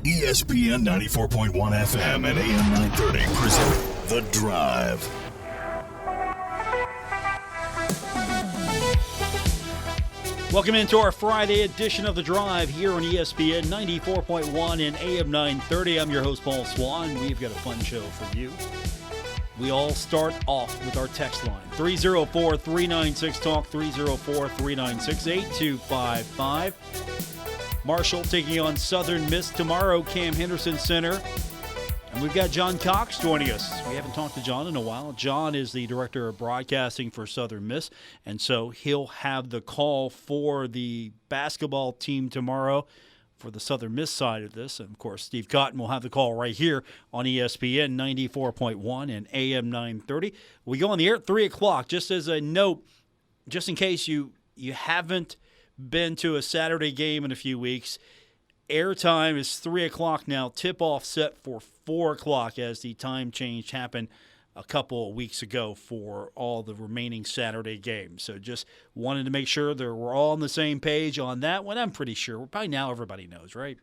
ESPN 94.1 FM and AM 930 present The Drive. Welcome into our Friday edition of The Drive here on ESPN 94.1 and AM 930. I'm your host, Paul Swann. We've got a fun show for you. We all start off with our text line, 304-396-TALK, 304-396-8255. Marshall taking on Southern Miss tomorrow, Cam Henderson Center. And we've got John Cox joining us. We haven't talked to John in a while. John is the director of broadcasting for Southern Miss, and so he'll have the call for the basketball team tomorrow for the Southern Miss side of this. And, of course, Steve Cotton will have the call right here on ESPN 94.1 and AM 930. We go on the air at 3 o'clock. Just as a note, just in case you haven't been to a Saturday game in a few weeks, airtime is 3 o'clock now. Tip-off set for 4 o'clock as the time change happened a couple of weeks ago for all the remaining Saturday games. So just wanted to make sure that we're all on the same page on that one. I'm pretty sure. By now everybody knows, right?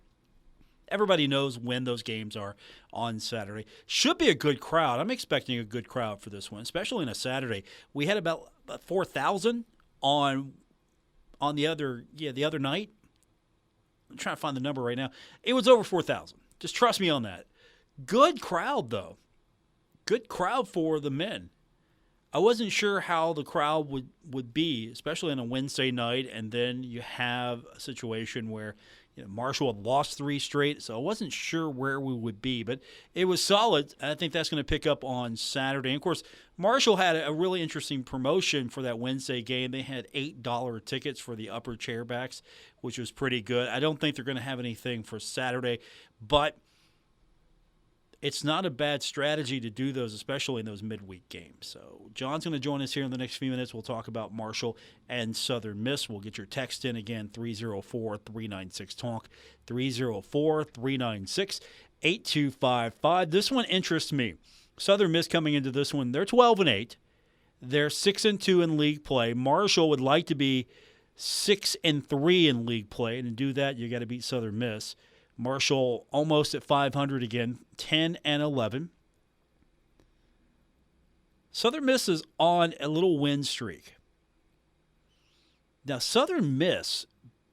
Everybody knows when those games are on Saturday. Should be a good crowd. I'm expecting a good crowd for this one, especially on a Saturday. We had about 4,000 on the other night. I'm trying to find the number right now. It was over 4,000. Just trust me on that. Good crowd, though. Good crowd for the men. I wasn't sure how the crowd would be, especially on a Wednesday night, and then you have a situation where Marshall had lost 3 straight, so I wasn't sure where we would be, but it was solid. I think that's going to pick up on Saturday. And of course, Marshall had a really interesting promotion for that Wednesday game. They had $8 tickets for the upper chairbacks, which was pretty good. I don't think they're going to have anything for Saturday, but it's not a bad strategy to do those, especially in those midweek games. So John's going to join us here in the next few minutes. We'll talk about Marshall and Southern Miss. We'll get your text in again, 304-396-TALK, 304-396-8255. This one interests me. Southern Miss coming into this one, they're 12-8. They're 6-2 in league play. Marshall would like to be 6-3 in league play, and to do that, you got to beat Southern Miss. Marshall almost at 500 again, 10-11. Southern Miss is on a little win streak. Now, Southern Miss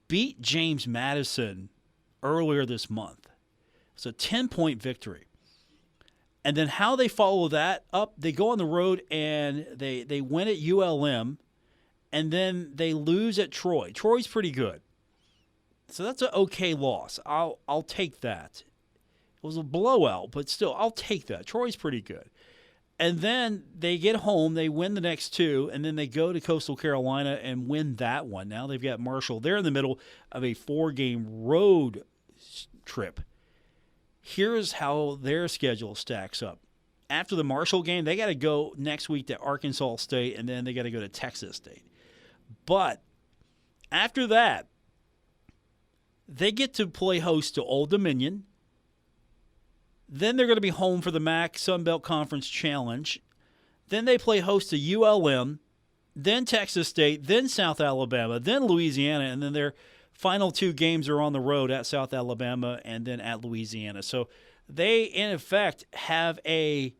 beat James Madison earlier this month. It's a 10-point victory. And then how they follow that up, they go on the road and they win at ULM, and then they lose at Troy. Troy's pretty good. So that's an okay loss. I'll take that. It was a blowout, but still, I'll take that. Troy's pretty good. And then they get home, they win the next 2, and then they go to Coastal Carolina and win that one. Now they've got Marshall. They're in the middle of a 4-game road trip. Here's how their schedule stacks up. After the Marshall game, they got to go next week to Arkansas State, and then they got to go to Texas State. But after that, they get to play host to Old Dominion. Then they're going to be home for the MAC Sun Belt Conference Challenge. Then they play host to ULM, then Texas State, then South Alabama, then Louisiana, and then their final 2 games are on the road at South Alabama and then at Louisiana. So they, in effect, have a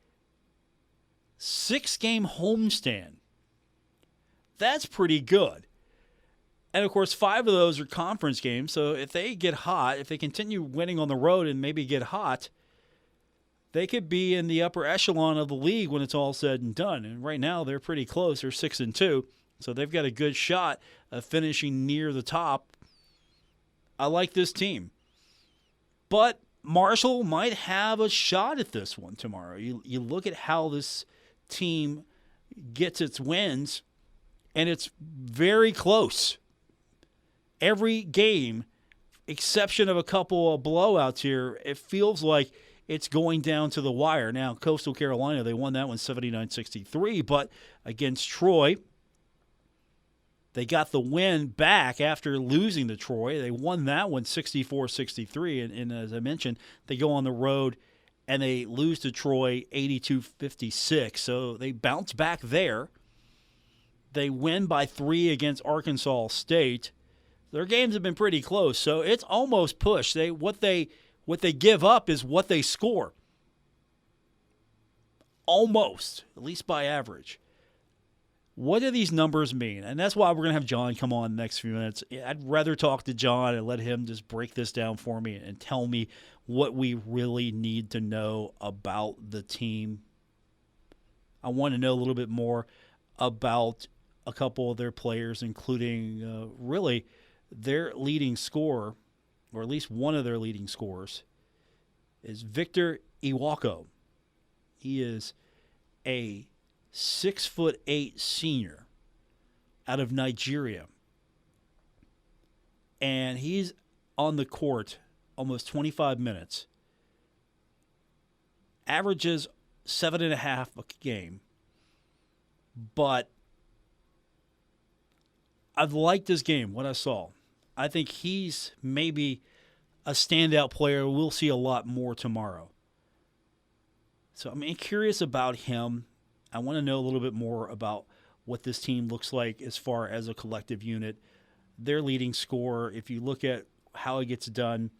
6-game homestand. That's pretty good. And, of course, 5 of those are conference games. So if they get hot, if they continue winning on the road and maybe get hot, they could be in the upper echelon of the league when it's all said and done. And right now they're pretty close. They're 6-2. So they've got a good shot of finishing near the top. I like this team. But Marshall might have a shot at this one tomorrow. You look at how this team gets its wins, and it's very close. Every game, exception of a couple of blowouts here, it feels like it's going down to the wire. Now, Coastal Carolina, they won that one 79-63, but against Troy, they got the win back after losing to Troy. They won that one 64-63, and as I mentioned, they go on the road and they lose to Troy 82-56, so they bounce back there. They win by 3 against Arkansas State. Their games have been pretty close, so it's almost pushed. What they What they give up is what they score. Almost, at least by average. What do these numbers mean? And that's why we're going to have John come on in the next few minutes. I'd rather talk to John and let him just break this down for me and tell me what we really need to know about the team. I want to know a little bit more about a couple of their players, including really their leading scorer, or at least one of their leading scorers, is Victor Iwako. He is a 6'8" senior out of Nigeria. And he's on the court almost 25 minutes. Averages 7.5 a game. But I've liked this game, what I saw. I think he's maybe a standout player. We'll see a lot more tomorrow. So I'm curious about him. I want to know a little bit more about what this team looks like as far as a collective unit. Their leading scorer, if you look at how it gets done,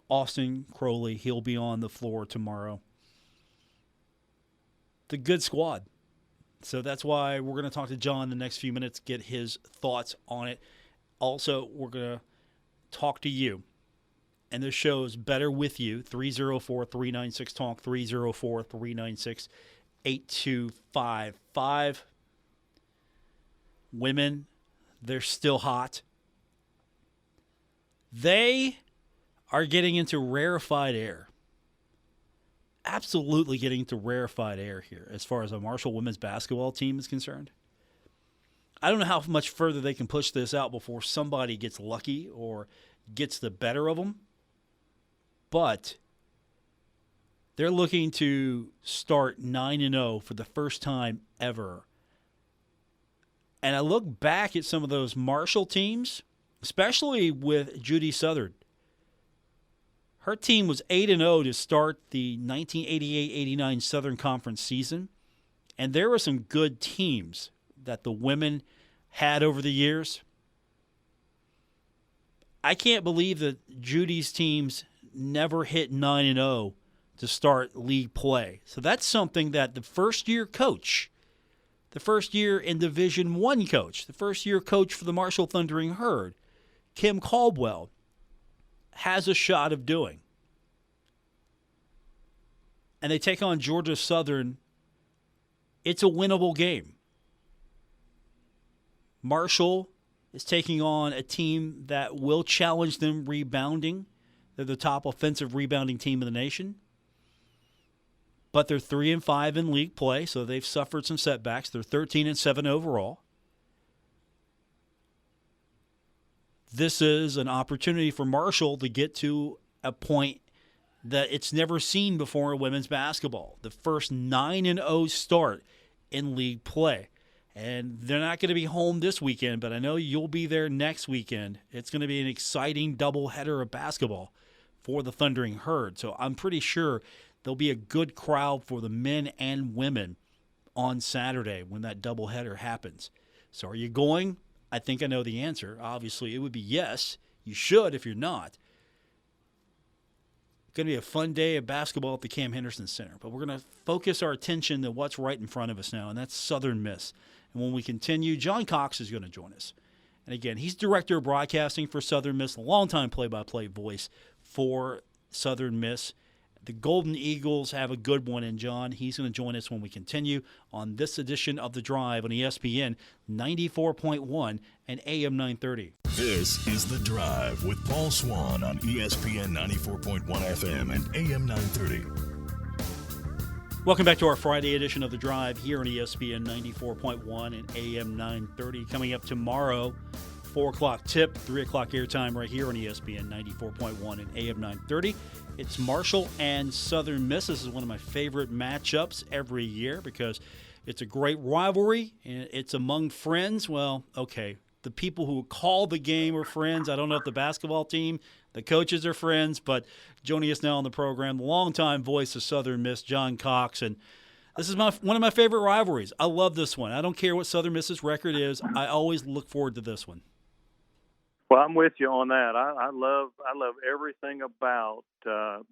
Austin Crowley, he'll be on the floor tomorrow. It's a good squad. So that's why we're going to talk to John in the next few minutes, get his thoughts on it. Also, we're going to talk to you. And this show is better with you. 304-396-TALK, 304-396-8255. Women, they're still hot. They are getting into rarefied air. Absolutely getting into rarefied air here as far as a Marshall women's basketball team is concerned. I don't know how much further they can push this out before somebody gets lucky or gets the better of them. But they're looking to start 9-0 for the first time ever. And I look back at some of those Marshall teams, especially with Judy Southern. Her team was 8-0 to start the 1988-89 Southern Conference season. And there were some good teams that the women had over the years. I can't believe that Judy's teams never hit 9-0 to start league play. So that's something that the first-year coach, the first-year in Division I coach, the first-year coach for the Marshall Thundering Herd, Kim Caldwell, has a shot of doing. And they take on Georgia Southern. It's a winnable game. Marshall is taking on a team that will challenge them rebounding. They're the top offensive rebounding team in the nation. But they're 3-5 in league play, so they've suffered some setbacks. They're 13-7 overall. This is an opportunity for Marshall to get to a point that it's never seen before in women's basketball. The first 9-0 start in league play. And they're not going to be home this weekend, but I know you'll be there next weekend. It's going to be an exciting doubleheader of basketball for the Thundering Herd. So I'm pretty sure there'll be a good crowd for the men and women on Saturday when that doubleheader happens. So are you going? I think I know the answer. Obviously, it would be yes. You should if you're not. It's going to be a fun day of basketball at the Cam Henderson Center. But we're going to focus our attention to what's right in front of us now, and that's Southern Miss. And when we continue, John Cox is going to join us. And again, he's director of broadcasting for Southern Miss, a longtime play-by-play voice for Southern Miss. The Golden Eagles have a good one in John. He's going to join us when we continue on this edition of The Drive on ESPN 94.1 and AM 930. This is The Drive with Paul Swann on ESPN 94.1 FM and AM 930. Welcome back to our Friday edition of The Drive here on ESPN 94.1 and AM 930. Coming up tomorrow, 4 o'clock tip, 3 o'clock airtime right here on ESPN 94.1 and AM 930. It's Marshall and Southern Miss. This is one of my favorite matchups every year because it's a great rivalry and it's among friends. Well, okay, the people who call the game are friends. I don't know if the basketball team, the coaches are friends, but joining us now on the program, the longtime voice of Southern Miss, John Cox, and this is one of my favorite rivalries. I love this one. I don't care what Southern Miss's record is. I always look forward to this one. Well, I'm with you on that. I love everything about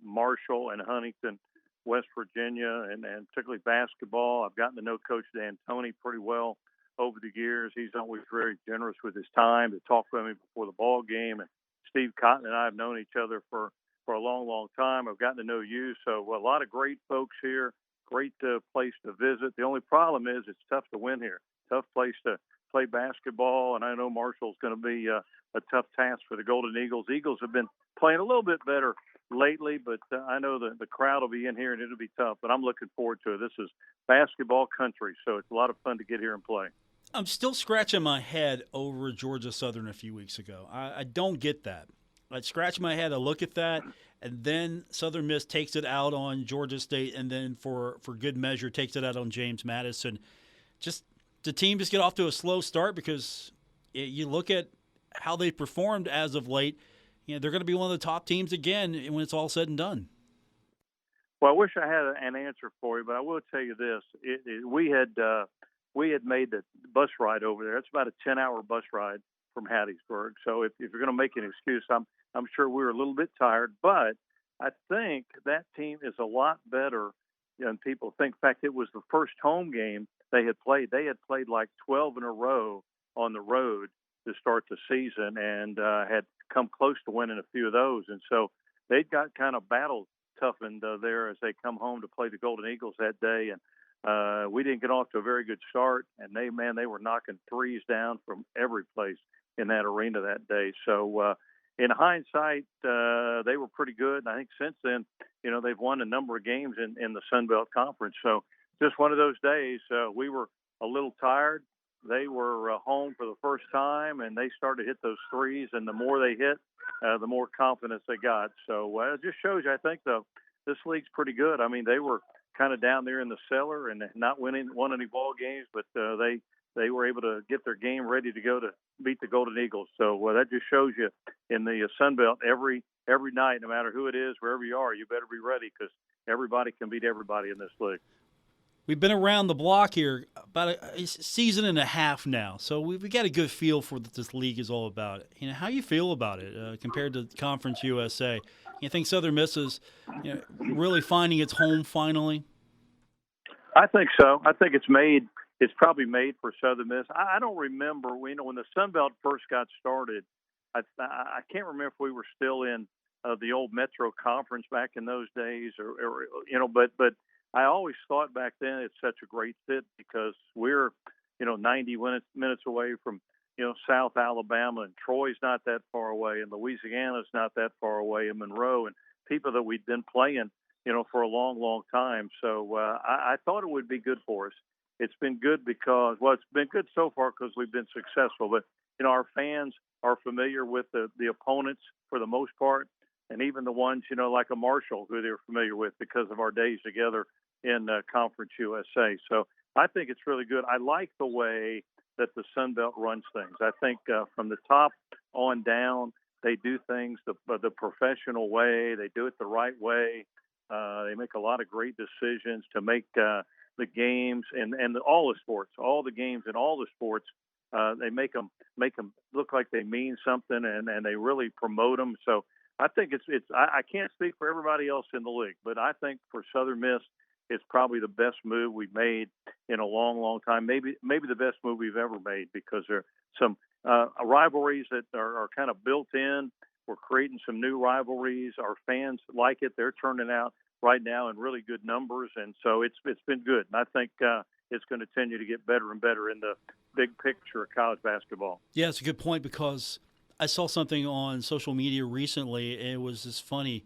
Marshall and Huntington, West Virginia, and particularly basketball. I've gotten to know Coach D'Antoni pretty well over the years. He's always very generous with his time to talk with me before the ball game. And Steve Cotton and I have known each other for a long, long time. I've gotten to know you. So a lot of great folks here. Great place to visit. The only problem is it's tough to win here. Tough place to play basketball, and I know Marshall's going to be a tough task for the Golden Eagles. Eagles have been playing a little bit better lately, but I know the crowd will be in here and it'll be tough. But I'm looking forward to it. This is basketball country, so it's a lot of fun to get here and play. I'm still scratching my head over Georgia Southern a few weeks ago. I don't get that. I scratch my head, I look at that, and then Southern Miss takes it out on Georgia State, and then for good measure takes it out on James Madison. Just the team just get off to a slow start because you look at how they performed as of late. You know, they're going to be one of the top teams again when it's all said and done. Well, I wish I had an answer for you, but I will tell you this: we had made the bus ride over there. It's about a 10-hour bus ride from Hattiesburg. So if you're going to make an excuse, I'm sure we were a little bit tired, but I think that team is a lot better than people think. In fact, it was the first home game they had played. They had played like 12 in a row on the road to start the season and had come close to winning a few of those. And so they got kind of battle toughened there as they come home to play the Golden Eagles that day. And we didn't get off to a very good start. And they were knocking threes down from every place in that arena that day. So in hindsight, they were pretty good. And I think since then, they've won a number of games in the Sun Belt Conference. So just one of those days. We were a little tired. They were home for the first time, and they started to hit those threes. And the more they hit, the more confidence they got. So it just shows you, I think, this league's pretty good. I mean, they were kind of down there in the cellar and not won any ball games, but they were able to get their game ready to go to beat the Golden Eagles. So that just shows you in the Sun Belt every night, no matter who it is, wherever you are, you better be ready because everybody can beat everybody in this league. We've been around the block here about a season and a half now, so we've got a good feel for what this league is all about. How you feel about it compared to Conference USA? You think Southern Miss is really finding its home finally? I think so. I think it's probably made for Southern Miss. I don't remember when the Sun Belt first got started. I can't remember if we were still in the old Metro Conference back in those days, but I always thought back then it's such a great fit because we're 90 minutes away from South Alabama, and Troy's not that far away, and Louisiana's not that far away, and Monroe, and people that we've been playing for a long, long time. So I thought it would be good for us. It's been good because, it's been good so far because we've been successful. But, our fans are familiar with the opponents for the most part, and even the ones, like a Marshall, who they're familiar with because of our days together in Conference USA. So I think it's really good. I like the way that the Sun Belt runs things. I think from the top on down, they do things the professional way. They do it the right way. They make a lot of great decisions to make the games and all the sports, all the games and all the sports. They make them look like they mean something, and they really promote them. So I think I can't speak for everybody else in the league, but I think for Southern Miss, it's probably the best move we've made in a long, long time. Maybe the best move we've ever made because there are some rivalries that are kind of built in. We're creating some new rivalries. Our fans like it. They're turning out right now in really good numbers, and so it's been good. And I think it's going to continue to get better and better in the big picture of college basketball. Yeah, it's a good point because I saw something on social media recently, and it was just funny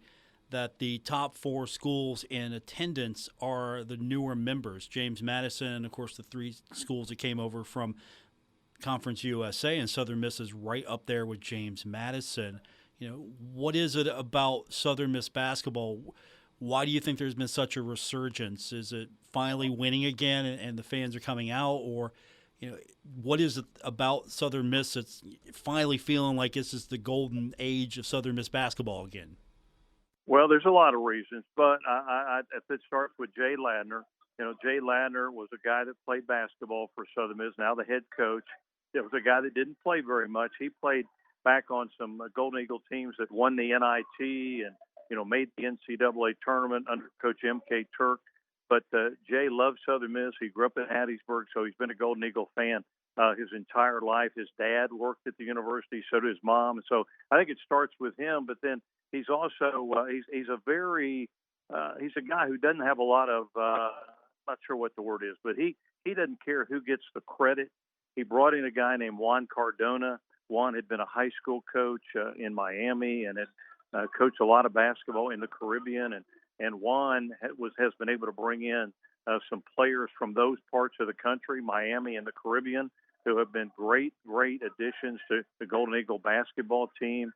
that the top 4 schools in attendance are the newer members, James Madison, and, of course, the 3 schools that came over from Conference USA, and Southern Miss is right up there with James Madison. What is it about Southern Miss basketball? Why do you think there's been such a resurgence? Is it finally winning again and the fans are coming out? Or, what is it about Southern Miss that's finally feeling like this is the golden age of Southern Miss basketball again? Well, there's a lot of reasons, but it starts with Jay Ladner. Jay Ladner was a guy that played basketball for Southern Miss, now the head coach. It was a guy that didn't play very much. He played back on some Golden Eagle teams that won the NIT and, made the NCAA tournament under Coach M.K. Turk. But Jay loves Southern Miss. He grew up in Hattiesburg, so he's been a Golden Eagle fan his entire life. His dad worked at the university, so did his mom. And so I think it starts with him. But then he's also he's a guy who doesn't have a lot of not sure what the word is, but he doesn't care who gets the credit. He brought in a guy named Juan Cardona. Juan had been a high school coach in Miami and had coached a lot of basketball in the Caribbean. And Juan has been able to bring in some players from those parts of the country, Miami and the Caribbean, who have been great additions to the Golden Eagle basketball team.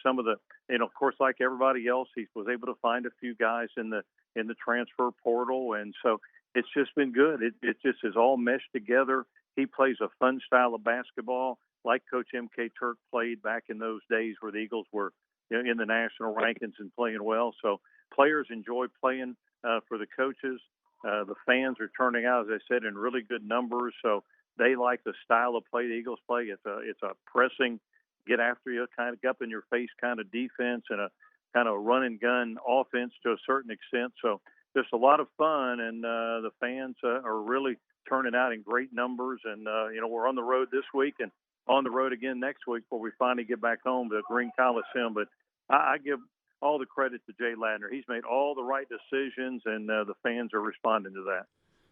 Some of the, of course, like everybody else, he was able to find a few guys in the transfer portal, and so it's just been good. It just is all meshed together. He plays a fun style of basketball, like Coach M.K. Turk played back in those days where the Eagles were in the national rankings and playing well. So players enjoy playing for the coaches. The fans are turning out, as I said, in really good numbers. So they like the style of play the Eagles play. It's a pressing, get after you, kind of up in your face kind of defense, and a kind of run and gun offense to a certain extent. So just a lot of fun, and the fans are really turning out in great numbers. And we're on the road this week and on the road again next week before we finally get back home to Green Coliseum. But I give all the credit to Jay Ladner. He's made all the right decisions, and the fans are responding to that.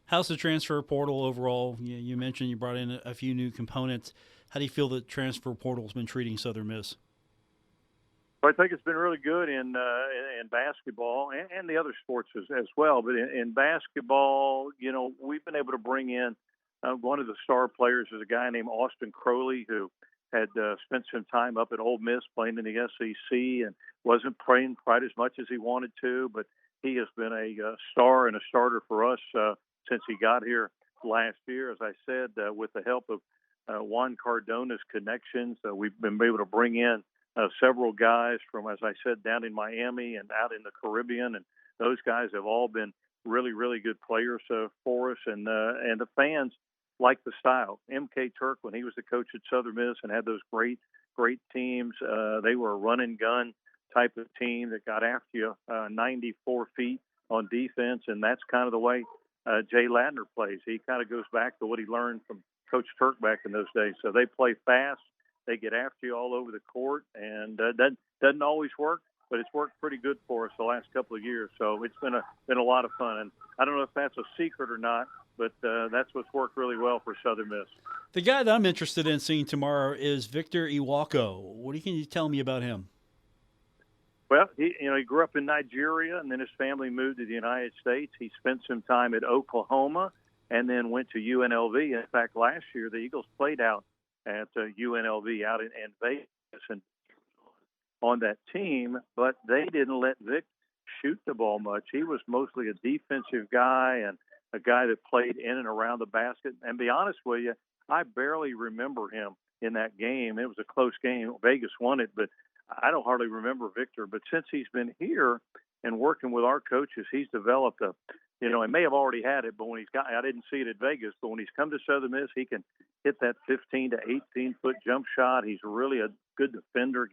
How's the transfer portal overall? You mentioned you brought in a few new components. How do you feel the transfer portal's been treating Southern Miss? Well, I think it's been really good in basketball and the other sports as well. But in basketball, we've been able to bring in one of the star players is a guy named Austin Crowley, who had spent some time up at Ole Miss playing in the SEC and wasn't playing quite as much as he wanted to, but he has been a star and a starter for us since he got here last year. As I said, with the help of Juan Cardona's connections, we've been able to bring in several guys from, as I said, down in Miami and out in the Caribbean, and those guys have all been really, really good players for us, and the fans like the style. M.K. Turk, when he was the coach at Southern Miss and had those great teams, they were a run and gun type of team that got after you 94 feet on defense, and that's kind of the way Jay Ladner plays. He kind of goes back to what he learned from Coach Turk back in those days. So they play fast, they get after you all over the court, and that doesn't always work, but it's worked pretty good for us the last couple of years. So it's been a lot of fun, and I don't know if that's a secret or not, but that's what's worked really well for Southern Miss. The guy that I'm interested in seeing tomorrow is Victor Iwako. What can you tell me about him? Well, he grew up in Nigeria, and then his family moved to the United States. He spent some time at Oklahoma and then went to UNLV. In fact, last year the Eagles played out at UNLV out in Vegas and on that team, but they didn't let Vic shoot the ball much. He was mostly a defensive guy and a guy that played in and around the basket. And be honest with you, I barely remember him in that game. It was a close game. Vegas won it, but I don't hardly remember Victor. But since he's been here and working with our coaches, he's developed he may have already had it, but I didn't see it at Vegas, but when he's come to Southern Miss, he can hit that 15 to 18-foot jump shot. He's really a good defender.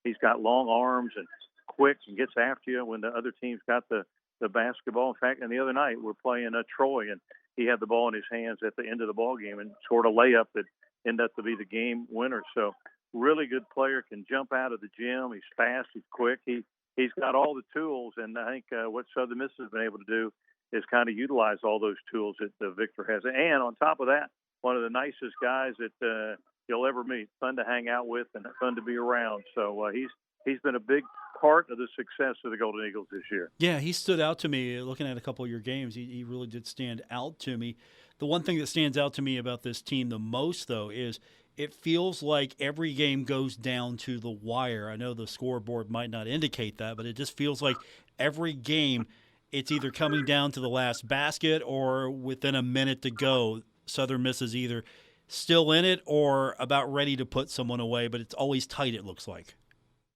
He's got long arms and quick and gets after you when the other team's got the basketball. In fact, and the other night we're playing Troy, and he had the ball in his hands at the end of the ball game and scored a layup that ended up to be the game winner. So really good player, can jump out of the gym. He's fast, he's quick. He's got all the tools, and I think what Southern Miss has been able to do is kind of utilize all those tools that Victor has. And on top of that, one of the nicest guys that you'll ever meet, fun to hang out with and fun to be around. So he's been a big part of the success of the Golden Eagles this year. Yeah, he stood out to me. Looking at a couple of your games, he really did stand out to me. The one thing that stands out to me about this team the most, though, is it feels like every game goes down to the wire. I know the scoreboard might not indicate that, but it just feels like every game it's either coming down to the last basket or within a minute to go, Southern Miss is either still in it or about ready to put someone away, but it's always tight, it looks like.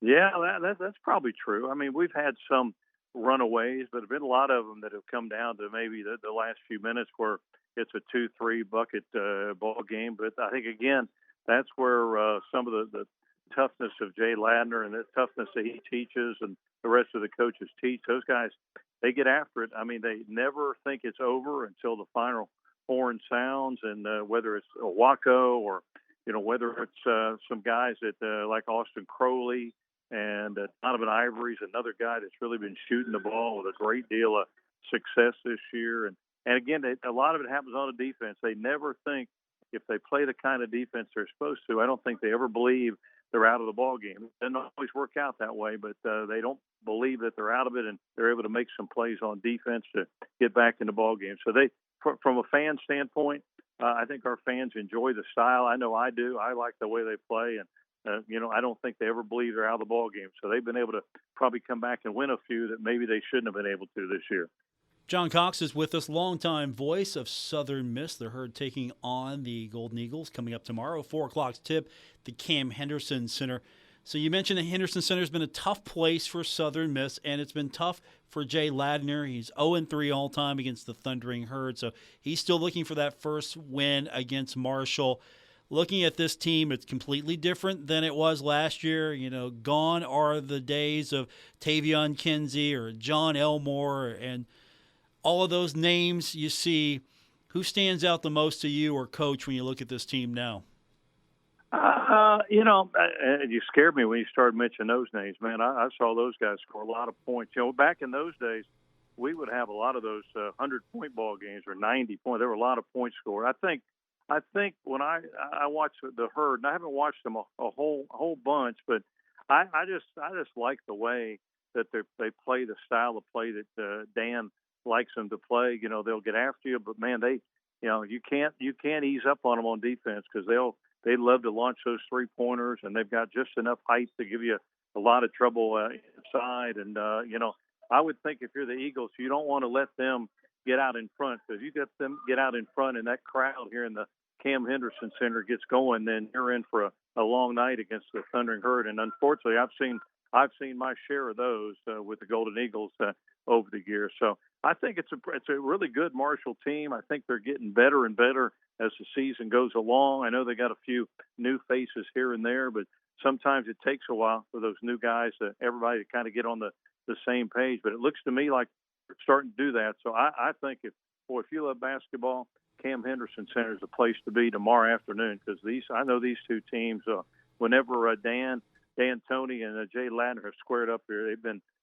Yeah, that's probably true. I mean, we've had some runaways, but there have been a lot of them that have come down to maybe the last few minutes where it's a 2-3 bucket ball game. But I think, again, that's where some of toughness of Jay Ladner and the toughness that he teaches and the rest of the coaches teach. Those guys, they get after it. I mean, they never think it's over until the final horn sounds, and whether it's a Waco or, whether it's some guys that like Austin Crowley and Donovan Ivory's another guy that's really been shooting the ball with a great deal of success this year. And again, a lot of it happens on the defense. They never think if they play the kind of defense they're supposed to, I don't think they ever believe they're out of the ball game. It doesn't always work out that way, but they don't believe that they're out of it, and they're able to make some plays on defense to get back in the ball game. So from a fan standpoint, I think our fans enjoy the style. I know I do. I like the way they play, and I don't think they ever believe they're out of the ball game. So they've been able to probably come back and win a few that maybe they shouldn't have been able to this year. John Cox is with us, longtime voice of Southern Miss. The Herd taking on the Golden Eagles coming up tomorrow, 4 o'clock tip, the Cam Henderson Center. So you mentioned the Henderson Center has been a tough place for Southern Miss, and it's been tough for Jay Ladner. He's 0-3 all-time against the Thundering Herd, so he's still looking for that first win against Marshall. Looking at this team, it's completely different than it was last year. Gone are the days of Tavion Kinsey or John Elmore and all of those names you see. Who stands out the most to you or coach when you look at this team now? You scared me when you started mentioning those names, man. I saw those guys score a lot of points. Back in those days, we would have a lot of those 100-point ball games or 90-point. There were a lot of points scored. I think when I watched the Herd, and I haven't watched them a whole bunch, but I just like the way that they play, the style of play that Dan likes them to play. They'll get after you, but man, you can't ease up on them on defense because they love to launch those 3-pointers, and they've got just enough height to give you a lot of trouble inside. And I would think if you're the Eagles, you don't want to let them get out in front, because you get them get out in front and that crowd here in the Cam Henderson Center gets going, then you're in for a long night against the Thundering Herd. And unfortunately, I've seen my share of those with the Golden Eagles over the years. So I think it's a really good Marshall team. I think they're getting better and better as the season goes along. I know they got a few new faces here and there, but sometimes it takes a while for those new guys everybody to kind of get on the same page. But it looks to me like they're starting to do that. So I think if you love basketball, Cam Henderson Center is the place to be tomorrow afternoon, because I know these two teams. Whenever Dan Toney and Jay Ladner have squared up here,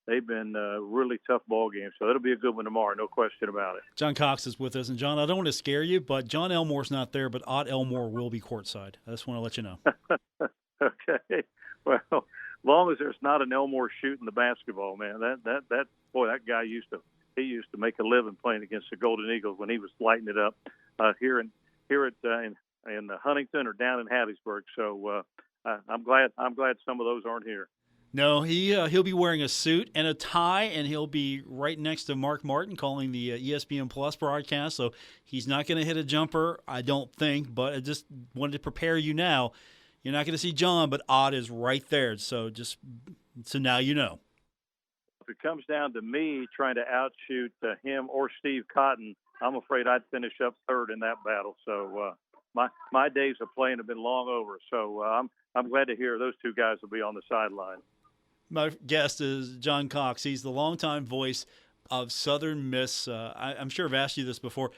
they've been really tough ball games. So it'll be a good one tomorrow, no question about it. John Cox is with us, and John, I don't want to scare you, but John Elmore's not there, but Ott Elmore will be courtside. I just want to let you know. Okay, well, as long as there's not an Elmore shooting the basketball, man, that guy used to make a living playing against the Golden Eagles when he was lighting it up here in Huntington or down in Hattiesburg. So I'm glad some of those aren't here. No, he'll be wearing a suit and a tie, and he'll be right next to Mark Martin calling the ESPN Plus broadcast. So he's not going to hit a jumper, I don't think. But I just wanted to prepare you now. You're not going to see John, but Ott is right there. So now you know. If it comes down to me trying to outshoot him or Steve Cotton, I'm afraid I'd finish up third in that battle. So my days of playing have been long over. So I'm glad to hear those two guys will be on the sideline. My guest is John Cox. He's the longtime voice of Southern Miss. I'm sure I've asked you this before.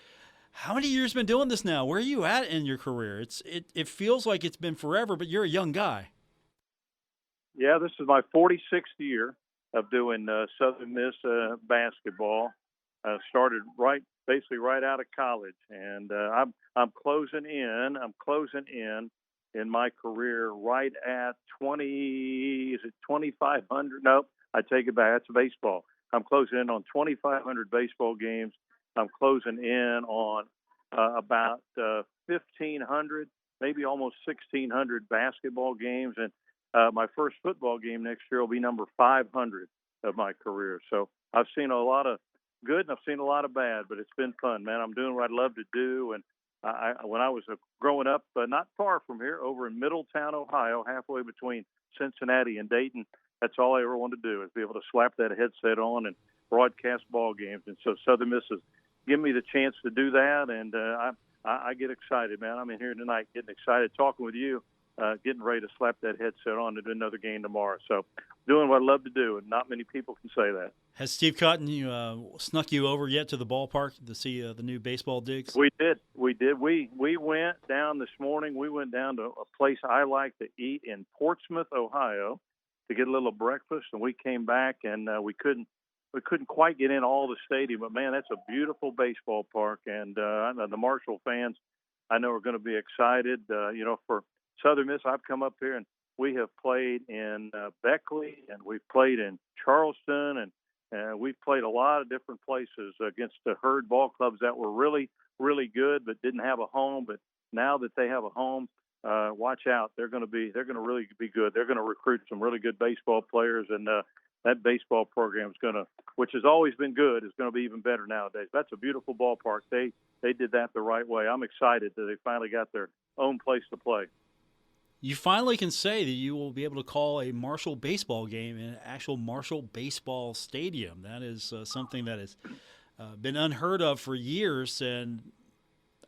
How many years been doing this now? Where are you at in your career? It feels like it's been forever, but you're a young guy. Yeah, this is my 46th year of doing Southern Miss basketball. Started basically right out of college, and I'm closing in my career right at 20. Is it 2,500? Nope, I take it back. That's baseball. I'm closing in on 2,500 baseball games. I'm closing in on about 1,500, maybe almost 1,600 basketball games, and my first football game next year will be number 500 of my career. So I've seen a lot of good and I've seen a lot of bad, but it's been fun, man. I'm doing what I love to do. And when I was growing up, not far from here, over in Middletown, Ohio, halfway between Cincinnati and Dayton, that's all I ever wanted to do, is be able to slap that headset on and broadcast ball games. And so Southern Miss has given me the chance to do that, and I get excited, man. I'm in here tonight getting excited talking with you getting ready to slap that headset on to do another game tomorrow. So doing what I love to do, and not many people can say that. Has Steve Cotton snuck you over yet to the ballpark to see the new baseball digs? We did. We went down this morning. We went down to a place I like to eat in Portsmouth, Ohio, to get a little breakfast, and we came back, and we couldn't quite get in all the stadium. But, man, that's a beautiful baseball park, and the Marshall fans, I know, are going to be excited. For Southern Miss, I've come up here, and we have played in Beckley, and we've played in Charleston, and we've played a lot of different places against the Herd ball clubs that were really, really good but didn't have a home. But now that they have a home, watch out. They're going to really be good. They're going to recruit some really good baseball players, and that baseball program is which has always been good, is going to be even better nowadays. That's a beautiful ballpark. They did that the right way. I'm excited that they finally got their own place to play. You finally can say that you will be able to call a Marshall baseball game in an actual Marshall baseball stadium. That is something that has been unheard of for years, and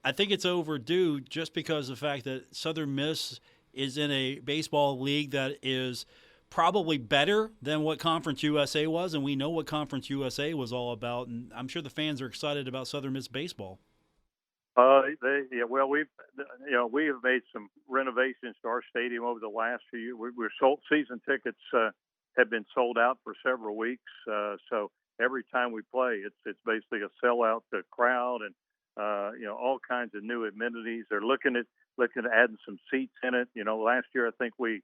I think it's overdue just because of the fact that Southern Miss is in a baseball league that is probably better than what Conference USA was, and we know what Conference USA was all about, and I'm sure the fans are excited about Southern Miss baseball. We have made some renovations to our stadium over the last few years. We're sold. Season tickets have been sold out for several weeks. So every time we play, it's basically a sellout crowd, and all kinds of new amenities. They're looking at adding some seats in it. Last year I think we,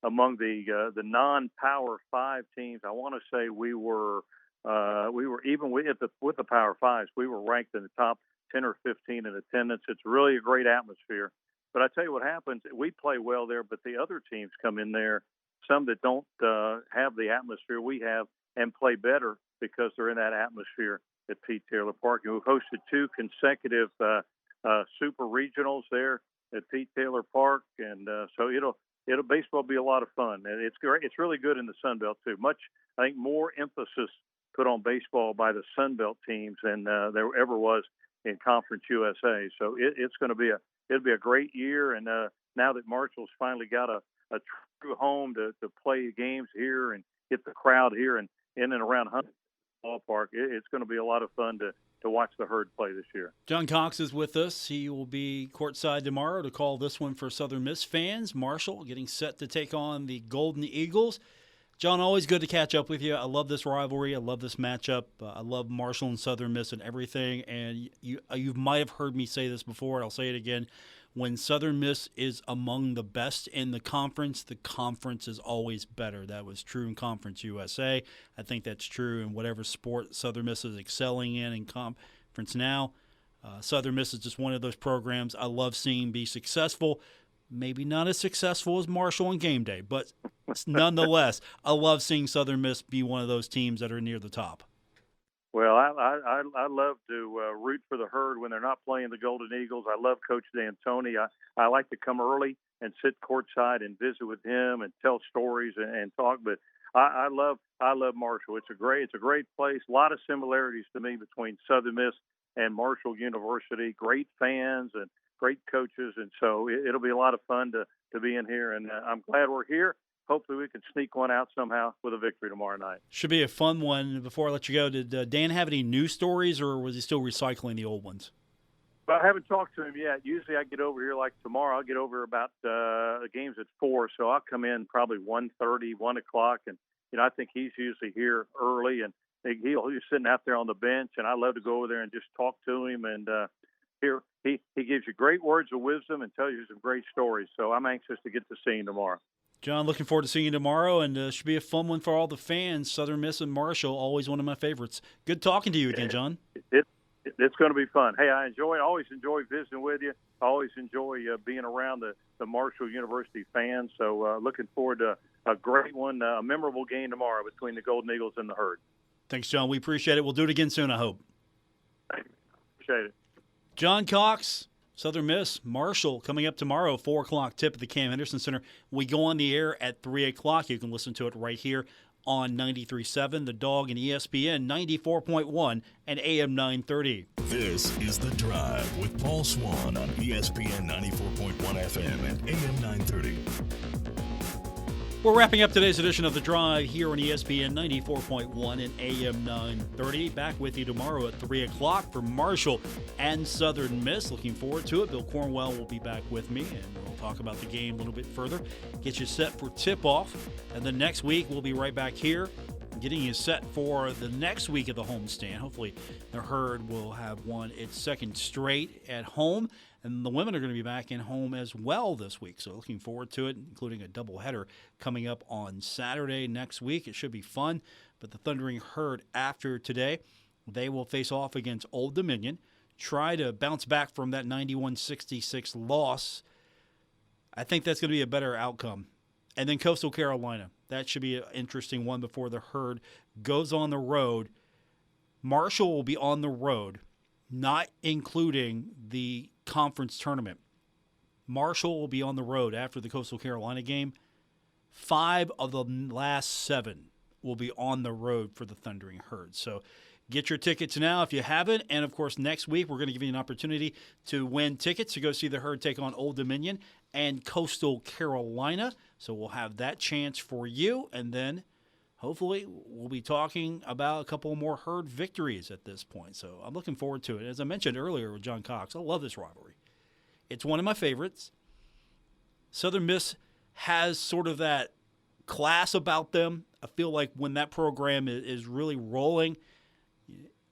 among the non-Power 5 teams, I want to say we were even with the Power 5s, we were ranked in the top 10 or 15 in attendance. It's really a great atmosphere. But I tell you what happens, we play well there, but the other teams come in there, some that don't have the atmosphere we have, and play better because they're in that atmosphere at Pete Taylor Park. And we've hosted 2 consecutive super regionals there at Pete Taylor Park, and so it'll baseball be a lot of fun. And it's great. It's really good in the Sun Belt too. I think more emphasis put on baseball by the Sun Belt teams than there ever was in Conference USA. So it'll be a great year. And now that Marshall's finally got a true home to play games here and get the crowd here and in and around Huntington Ballpark, it's going to be a lot of fun to watch the Herd play this year. John Cox is with us. He will be courtside tomorrow to call this one for Southern Miss fans. Marshall getting set to take on the Golden Eagles. John, always good to catch up with you. I love this rivalry. I love this matchup. I love Marshall and Southern Miss and everything. And you might have heard me say this before, and I'll say it again. When Southern Miss is among the best in the conference is always better. That was true in Conference USA. I think that's true in whatever sport Southern Miss is excelling in conference now. Southern Miss is just one of those programs I love seeing be successful. Maybe not as successful as Marshall on game day, but nonetheless, I love seeing Southern Miss be one of those teams that are near the top. Well, I love to root for the Herd when they're not playing the Golden Eagles. I love Coach D'Antoni. I like to come early and sit courtside and visit with him and tell stories and talk. But I love Marshall. It's a great place. A lot of similarities to me between Southern Miss and Marshall University. Great fans and great coaches, and so it'll be a lot of fun to be in here. And I'm glad we're here. Hopefully we can sneak one out somehow with a victory tomorrow night. Should be a fun one. Before I let you go, did Dan have any new stories, or was he still recycling the old ones? Well, I haven't talked to him yet. Usually I get over here like tomorrow. I'll get over about the game's at 4, so I'll come in probably 1:30, 1 o'clock, and I think he's usually here early, and he's sitting out there on the bench, and I love to go over there and just talk to him. And here he gives you great words of wisdom and tells you some great stories. So I'm anxious to get to see him tomorrow. John, looking forward to seeing you tomorrow, and should be a fun one for all the fans. Southern Miss and Marshall, always one of my favorites. Good talking to you again, John. It's going to be fun. Hey, I always enjoy visiting with you. I always enjoy being around the Marshall University fans. So looking forward to a great one, a memorable game tomorrow between the Golden Eagles and the Herd. Thanks, John. We appreciate it. We'll do it again soon, I hope. Thank you. Appreciate it. John Cox, Southern Miss, Marshall, coming up tomorrow, 4 o'clock tip at the Cam Henderson Center. We go on the air at 3 o'clock. You can listen to it right here on 93.7, The Dog, and ESPN 94.1 and AM 930. This is The Drive with Paul Swann on ESPN 94.1 FM and AM 930. We're wrapping up today's edition of The Drive here on ESPN 94.1 and AM 930. Back with you tomorrow at 3 o'clock for Marshall and Southern Miss. Looking forward to it. Bill Cornwell will be back with me, and we'll talk about the game a little bit further, get you set for tip-off. And then next week, we'll be right back here getting you set for the next week of the homestand. Hopefully, the Herd will have won its second straight at home. And the women are going to be back in home as well this week. So looking forward to it, including a doubleheader coming up on Saturday next week. It should be fun. But the Thundering Herd, after today, they will face off against Old Dominion, try to bounce back from that 91-66 loss. I think that's going to be a better outcome. And then Coastal Carolina. That should be an interesting one before the Herd goes on the road. Marshall will be on the road, not including the conference tournament. Marshall will be on the road after the Coastal Carolina game. 5 of the last 7 will be on the road for the Thundering Herd. So get your tickets now if you haven't. And, of course, next week we're going to give you an opportunity to win tickets to go see the Herd take on Old Dominion and Coastal Carolina. So we'll have that chance for you. And then hopefully we'll be talking about a couple more Herd victories at this point. So I'm looking forward to it. As I mentioned earlier with John Cox, I love this rivalry. It's one of my favorites. Southern Miss has sort of that class about them. I feel like when that program is really rolling,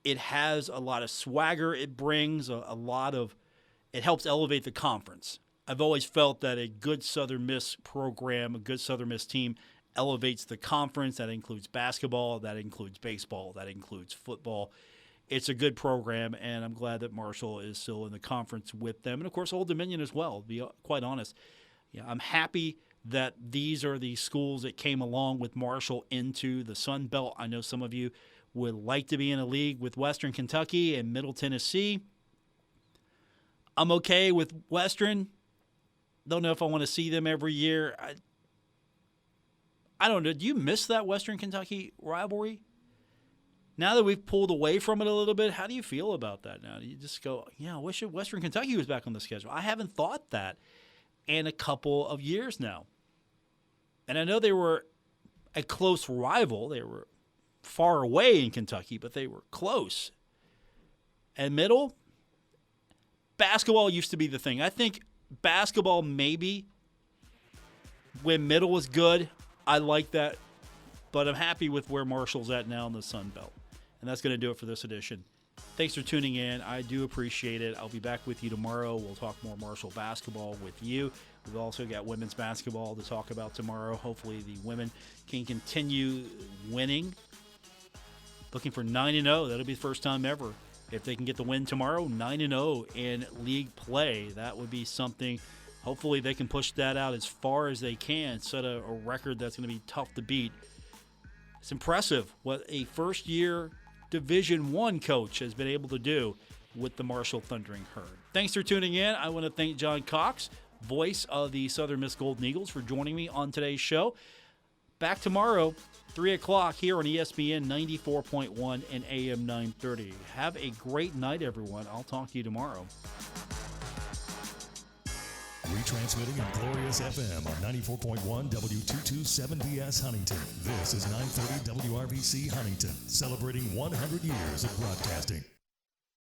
it has a lot of swagger. It brings a lot of – it helps elevate the conference. I've always felt that a good Southern Miss program, a good Southern Miss team – elevates the conference. That includes basketball, that includes baseball, that includes football. It's a good program, and I'm glad that Marshall is still in the conference with them. And, of course, Old Dominion as well, to be quite honest. Yeah, I'm happy that these are the schools that came along with Marshall into the Sun Belt. I know some of you would like to be in a league with Western Kentucky and Middle Tennessee. I'm okay with Western. Don't know if I want to see them every year. I don't know. Do you miss that Western Kentucky rivalry? Now that we've pulled away from it a little bit, how do you feel about that now? Do you just go, yeah, I wish Western Kentucky was back on the schedule? I haven't thought that in a couple of years now. And I know they were a close rival. They were far away in Kentucky, but they were close. And Middle, basketball used to be the thing. I think basketball maybe when Middle was good, I like that, but I'm happy with where Marshall's at now in the Sun Belt. And that's going to do it for this edition. Thanks for tuning in. I do appreciate it. I'll be back with you tomorrow. We'll talk more Marshall basketball with you. We've also got women's basketball to talk about tomorrow. Hopefully the women can continue winning. Looking for 9-0. That'll be the first time ever. If they can get the win tomorrow, 9-0 in league play. That would be something. Hopefully they can push that out as far as they can, set a record that's going to be tough to beat. It's impressive what a first-year Division I coach has been able to do with the Marshall Thundering Herd. Thanks for tuning in. I want to thank John Cox, voice of the Southern Miss Golden Eagles, for joining me on today's show. Back tomorrow, 3 o'clock here on ESPN 94.1 and AM 930. Have a great night, everyone. I'll talk to you tomorrow. Retransmitting on Glorious FM on 94.1 W227BS Huntington. This is 930 WRVC Huntington, celebrating 100 years of broadcasting.